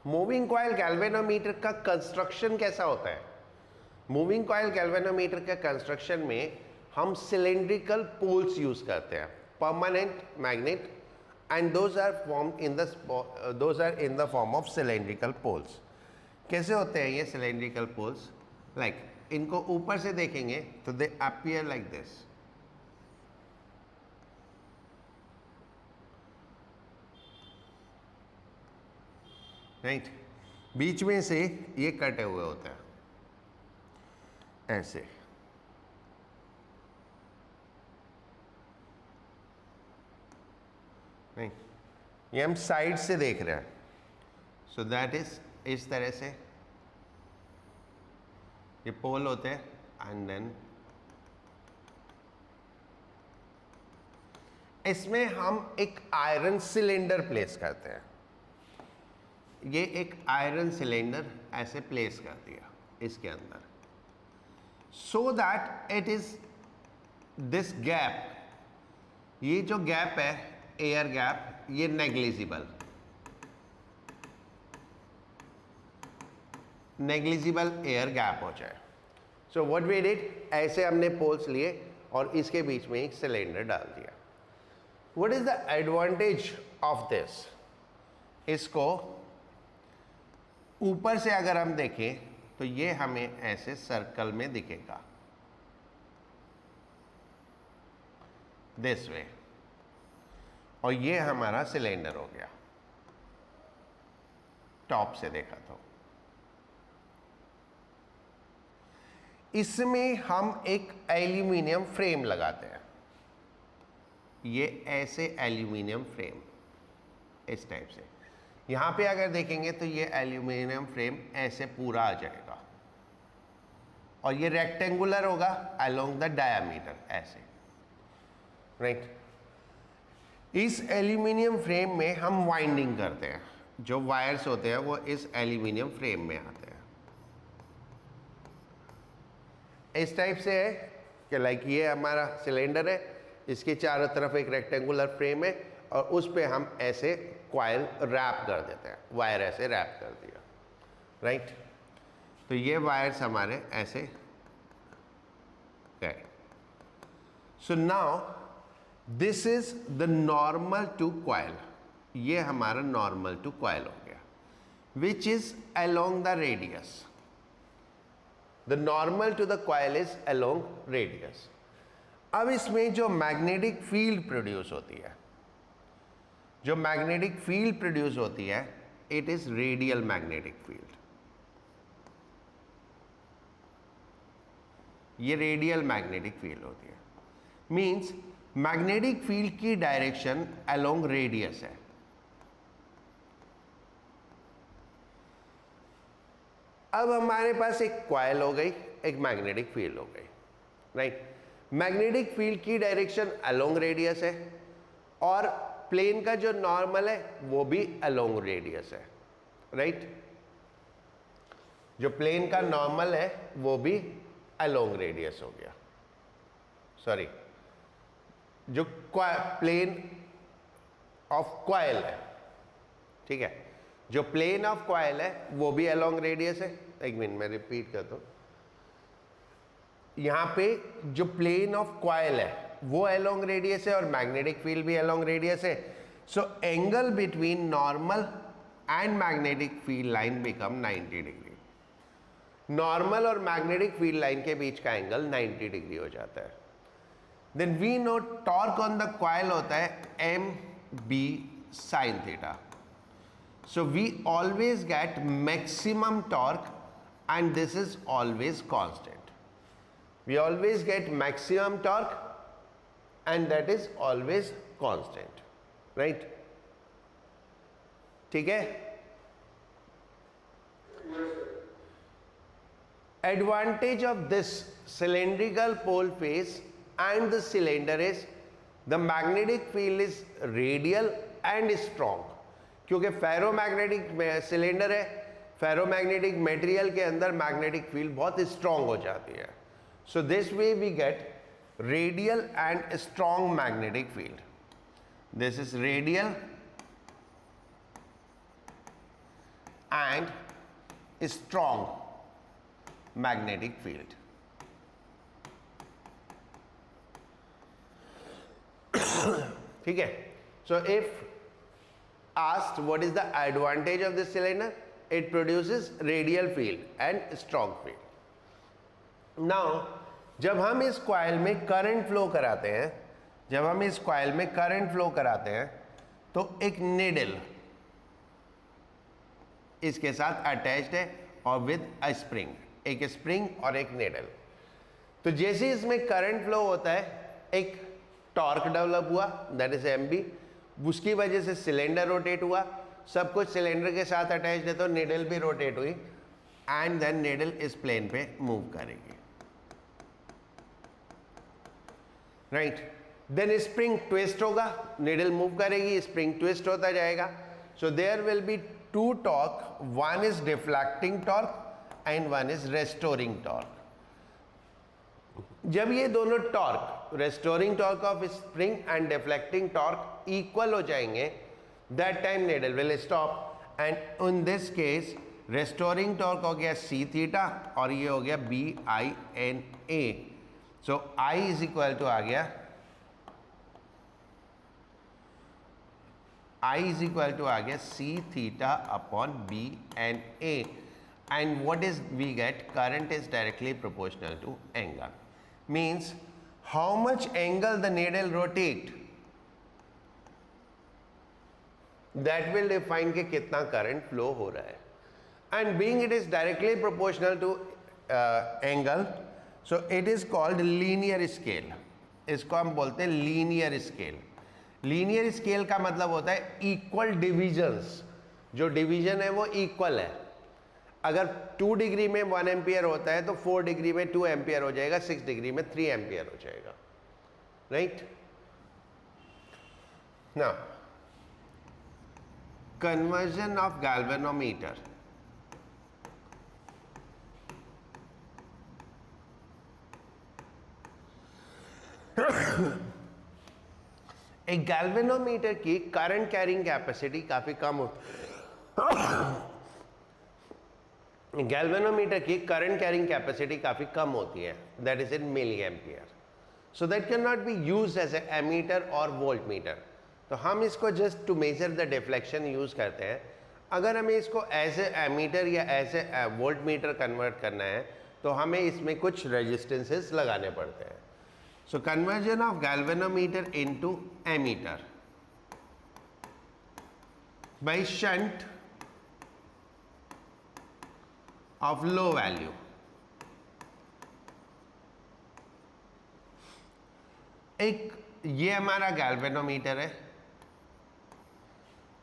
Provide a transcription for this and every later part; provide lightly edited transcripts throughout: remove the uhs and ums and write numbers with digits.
Moving coil galvanometer का construction कैसा होता है? मूविंग कॉइल गैल्वेनोमीटर के कंस्ट्रक्शन में हम सिलेंड्रिकल पोल्स यूज करते हैं, permanent magnet, and those are in the form of cylindrical poles. कैसे होते हैं ये सिलेंड्रिकल पोल्स? लाइक इनको ऊपर से देखेंगे तो they appear like this, right. बीच में से ये कटे हुए होते हैं ऐसे, नहीं, ये हम साइड से देख रहे हैं। सो दैट इज इस तरह से ये पोल होते हैं, एंड देन इसमें हम एक आयरन सिलेंडर प्लेस करते हैं। ये एक आयरन सिलेंडर ऐसे प्लेस कर दिया इसके अंदर, so that it is this gap, ये जो गैप है एयर गैप, ये नेग्लिजिबल एयर गैप हो जाए। सो व्हाट वी डिड, ऐसे हमने पोल्स लिए और इसके बीच में एक सिलेंडर डाल दिया। What is the advantage of this? इसको ऊपर से अगर हम देखें तो ये हमें ऐसे सर्कल में दिखेगा दिस वे, और ये हमारा सिलेंडर हो गया टॉप से देखा तो। इसमें हम एक एल्यूमिनियम फ्रेम लगाते हैं, ये ऐसे एल्यूमिनियम फ्रेम इस टाइप से। यहां पे अगर देखेंगे तो ये एल्यूमिनियम फ्रेम ऐसे पूरा आ जाएगा, और ये रेक्टेंगुलर होगा अलोंग द डायामीटर ऐसे, राइट। इस एल्यूमिनियम फ्रेम में हम वाइंडिंग करते हैं, जो वायर्स होते हैं वो इस एल्यूमिनियम फ्रेम में आते हैं। इस टाइप से है कि लाइक ये हमारा सिलेंडर है, इसके चारों तरफ एक रेक्टेंगुलर फ्रेम है, और उस पे हम ऐसे कॉइल रैप कर देते हैं, वायर ऐसे रैप कर दिया, राइट। तो ये वायर्स हमारे ऐसे गए। So now this is the normal to coil, ये हमारा नॉर्मल टू कॉइल हो गया, which is along the radius. The normal to the coil is along radius. अब इसमें जो मैग्नेटिक फील्ड प्रोड्यूस होती है, जो मैग्नेटिक फील्ड प्रोड्यूस होती है, it is radial magnetic field. ये रेडियल मैग्नेटिक फील्ड होती है, मींस मैग्नेटिक फील्ड की डायरेक्शन अलोंग रेडियस है। अब हमारे पास एक कॉइल हो गई, एक मैग्नेटिक फील्ड हो गई, राइट। मैग्नेटिक फील्ड की डायरेक्शन अलोंग रेडियस है, और प्लेन का जो नॉर्मल है वो भी अलोंग रेडियस है, राइट। जो प्लेन का नॉर्मल है वो भी अलोंग रेडियस हो गया, सॉरी, जो प्लेन ऑफ कॉइल है, ठीक है, जो प्लेन ऑफ कॉइल है वो भी अलोंग रेडियस है। एक मिनट मैं रिपीट करता हूं, यहां पे जो प्लेन ऑफ कॉइल है वो अलोंग रेडियस है और मैग्नेटिक फील्ड भी अलोंग रेडियस है। So angle between normal and magnetic field line become 90 degree. Normal और मैग्नेटिक फील्ड लाइन के बीच का एंगल 90 डिग्री हो जाता है। Then we know torque on the coil होता है M B sine theta. So we always get maximum torque and this is always constant. We always get maximum torque and that is always constant, right? ठीक है। Advantage of this cylindrical pole face and the cylinder is the magnetic field is radial and strong, क्योंकि ferromagnetic cylinder है, ferromagnetic material के अंदर magnetic field बहुत strong हो जाती है। So this way we get radial and strong magnetic field. This is radial and strong magnetic field. ठीक है. So if asked what is the advantage of this cylinder, it produces radial field and strong field. Now जब हम इस coil में current flow कराते हैं, तो एक निडल इसके साथ अटैच्ड है और विद अ स्प्रिंग, एक स्प्रिंग और एक निडल. तो जैसे इसमें करंट फ्लो होता है, एक टॉर्क डेवलप हुआ, दैट इज एमबी. उसकी वजह से सिलेंडर रोटेट हुआ, सब कुछ सिलेंडर के साथ अटैच्ड है, तो निडल भी रोटेट हुई एंड देन निडल इस प्लेन पे मूव करेगी. राइट. देन स्प्रिंग ट्विस्ट होगा, निडल मूव करेगी, स्प्रिंग ट्विस्ट होता जाएगा. So there will be two torque, one is deflecting torque and one is restoring torque. जब ये दोनों torque, restoring torque of spring and deflecting torque equal हो जाएंगे, that time needle will stop. And in this case restoring torque हो गया C theta और ये हो गया B I N A. So I is equal to आ गया, C theta upon B N A. And what is we get? Current is directly proportional to angle. Means how much angle the needle rotate, that will define कि कितना current flow हो रहा है. And being it is directly proportional to angle, so it is called linear scale. इसको हम बोलते हैं linear scale. Linear scale का मतलब होता है equal divisions. जो division है वो equal है. अगर 2 डिग्री में 1 एम्पियर होता है तो 4 डिग्री में 2 एम्पियर हो जाएगा, 6 डिग्री में 3 एम्पियर हो जाएगा. Right. Now conversion of galvanometer. एक गैल्वेनोमीटर की करंट कैरिंग कैपेसिटी काफी कम होती गैल्वेनोमीटर की करंट कैरिंग कैपेसिटी काफ़ी कम होती है, that is in milli ampere. So that can not be used as a ammeter और वोल्ट मीटर. तो हम इसको just to measure the deflection use करते हैं. अगर हमें इसको एज ए एमीटर या as a voltmeter convert करना है तो हमें इसमें कुछ रेजिस्टेंसेस लगाने पड़ते हैं. So conversion of galvanometer into ammeter by shunt of low value. एक ये हमारा गैल्वेनोमीटर है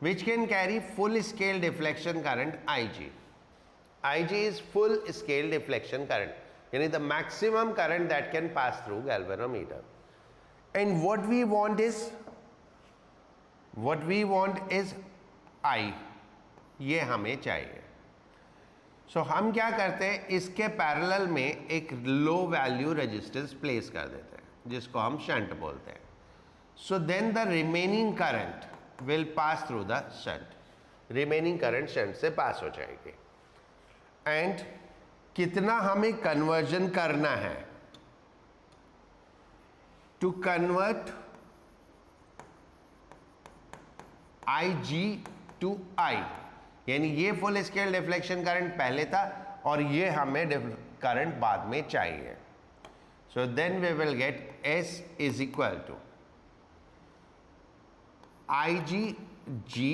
which can carry full scale deflection current IG. IG is full scale deflection current, यानी the maximum current that can pass through galvanometer. And what we want is I. ये हमें चाहिए. हम क्या करते हैं, इसके पैरेलल में एक लो वैल्यू रेजिस्टेंस प्लेस कर देते हैं जिसको हम शंट बोलते हैं. So then the remaining current will pass through the shunt. Remaining current shunt से पास हो जाएगी. एंड कितना हमें कन्वर्जन करना है, to convert I G to I, यानी ये फुल स्केल डिफ्लेक्शन करंट पहले था और ये हमें करंट बाद में चाहिए. So then we will get S is equal to I G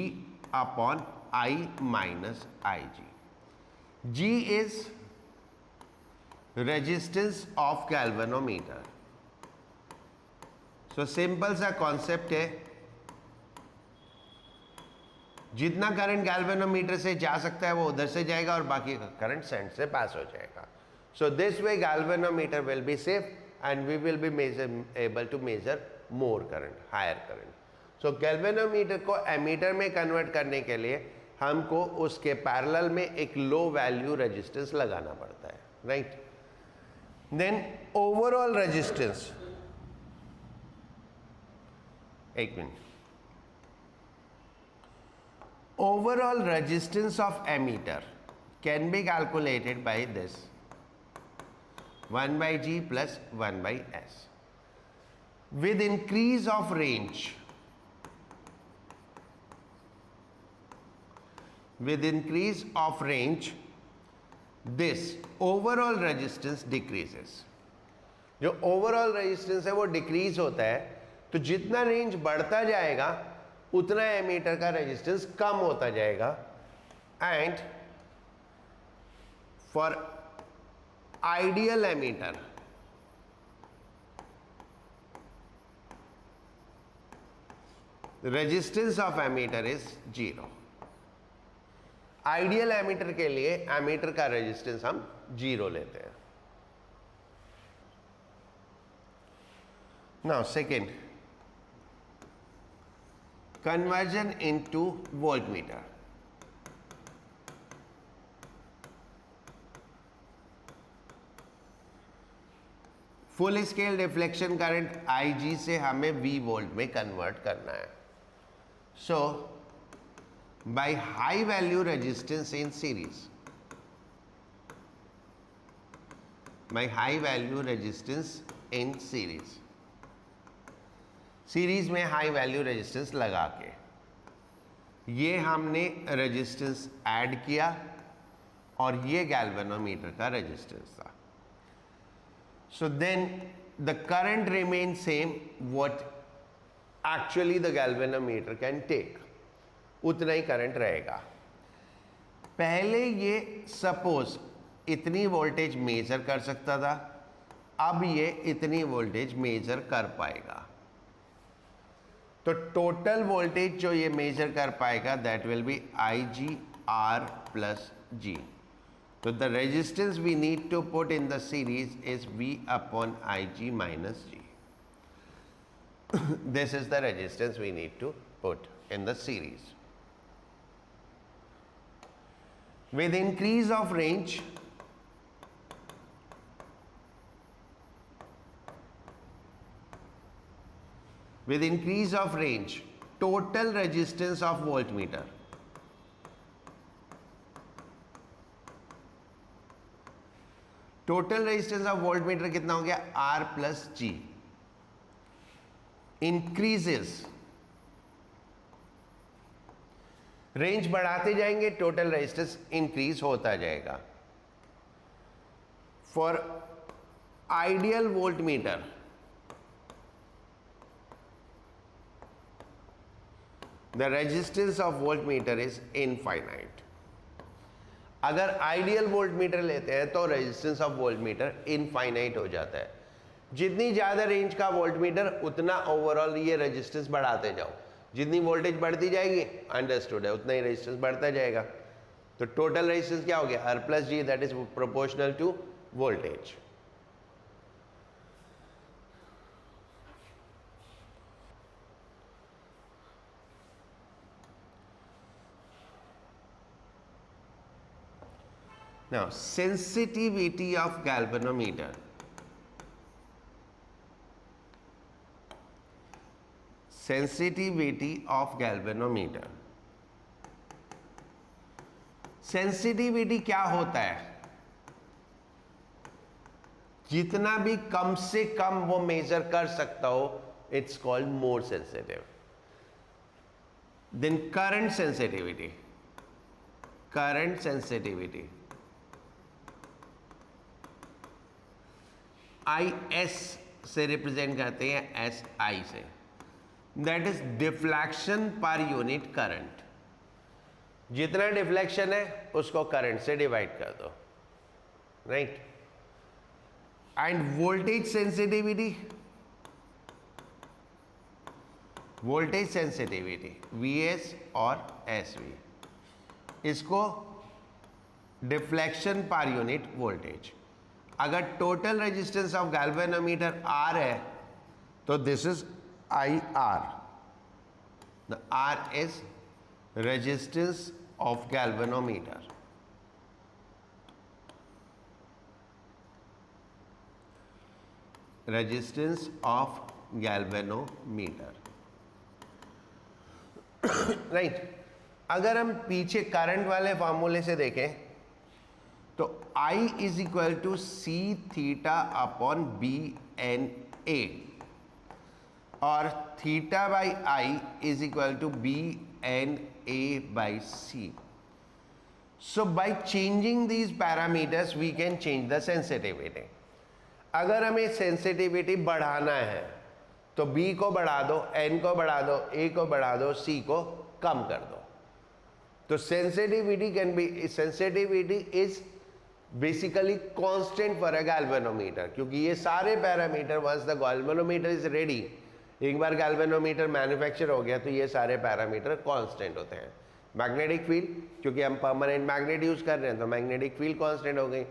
upon I minus I G. G is resistance of galvanometer. So simple सा कॉन्सेप्ट है, जितना करंट गैल्वेनोमीटर से जा सकता है वो उधर से जाएगा और बाकी का करंट सेंट से पास हो जाएगा. So this way galvanometer will be safe and we will be able to measure more current, higher current. So galvanometer को एमीटर में कन्वर्ट करने के लिए हमको उसके पैरेलल में एक लो वैल्यू रेजिस्टेंस लगाना पड़ता है. राइट. देन ओवरऑल रेजिस्टेंस, एक minute, overall resistance of ammeter can be calculated by this 1 by G plus 1 by S. With increase of range, this overall resistance decreases. जो overall resistance है वो decrease होता है, तो जितना रेंज बढ़ता जाएगा उतना एमीटर का रेजिस्टेंस कम होता जाएगा. And for ideal ammeter resistance of ammeter is 0. Ideal ammeter के लिए एमीटर का रेजिस्टेंस हम 0 लेते हैं. Now second, conversion into voltmeter. Full scale deflection current IG से हमें V वोल्ट में कन्वर्ट करना है. So by high value resistance in series, series में हाई वैल्यू रेजिस्टेंस लगा के ये हमने रेजिस्टेंस ऐड किया और ये गैल्वेनोमीटर का रेजिस्टेंस था. So then the current remain same what actually the galvanometer can take, उतना ही करंट रहेगा. पहले ये सपोज इतनी वोल्टेज मेजर कर सकता था, अब ये इतनी वोल्टेज मेजर कर पाएगा. तो टोटल वोल्टेज जो ये मेजर कर पाएगा that will be IG R plus G. तो the resistance we need to put in the series is V upon IG minus G. This is the resistance we need to put in the series. With increase of range, total resistance of voltmeter कितना हो गया R plus G increases. Range बढ़ाते जाएंगे total resistance increase होता जाएगा. For ideal voltmeter the resistance of voltmeter is infinite. अगर ideal voltmeter लेते हैं तो रेजिस्टेंस ऑफ वोल्टमीटर इनफाइनाइट हो जाता है. जितनी ज़्यादा रेंज का वोल्टमीटर उतना ओवरऑल ये रेजिस्टेंस बढ़ाते जाओ. जितनी वोल्टेज बढ़ती जाएगी अंडरस्टूड है उतना ही रेजिस्टेंस बढ़ता जाएगा. तो टोटल रेजिस्टेंस क्या हो गया R plus G, that is proportional to voltage. Now sensitivity of galvanometer. Sensitivity of galvanometer. Sensitivity क्या होता है? जितना भी कम से कम वो मेजर कर सकता हो, it's called more sensitive. Then current sensitivity. Current sensitivity IS से रिप्रेजेंट करते हैं SI से. That is deflection per unit current. जितना डिफ्लेक्शन है उसको करंट से डिवाइड कर दो, right. And voltage sensitivity, VS और SV, इसको डिफ्लेक्शन पर यूनिट वोल्टेज. अगर total resistance of galvanometer R है तो this is IR. The R is resistance of galvanometer. Resistance of galvanometer. Right. अगर हम पीछे करंट वाले फार्मूले से देखें तो I is equal to C theta upon B N A और theta by I is equal to B N A by C. So by changing these parameters we can change the sensitivity. अगर हमें sensitivity बढ़ाना है तो B को बढ़ा दो, N को बढ़ा दो, A को बढ़ा दो, C को कम कर दो. तो sensitivity is basically constant for a galvanometer, क्योंकि ये सारे parameter once the galvanometer is ready, एक बार गैल्वेनोमीटर मैन्युफैक्चर हो गया तो ये सारे पैरामीटर कांस्टेंट होते हैं. मैग्नेटिक फील्ड, क्योंकि हम परमानेंट मैग्नेट यूज कर रहे हैं तो मैग्नेटिक फील्ड कांस्टेंट हो गई.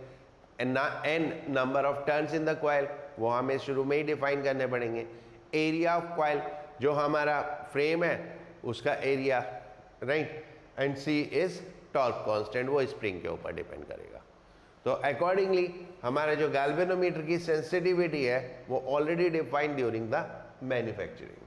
N number of turns in the coil, वो हमें शुरू में ही डिफाइन करने पड़ेंगे. एरिया ऑफ कॉइल, जो हमारा फ्रेम है उसका area, right. And C is torque constant, वो स्प्रिंग के ऊपर डिपेंड करेगा. तो अकॉर्डिंगली हमारा जो गैल्वेनोमीटर की सेंसिटिविटी है वो already defined during the manufacturing.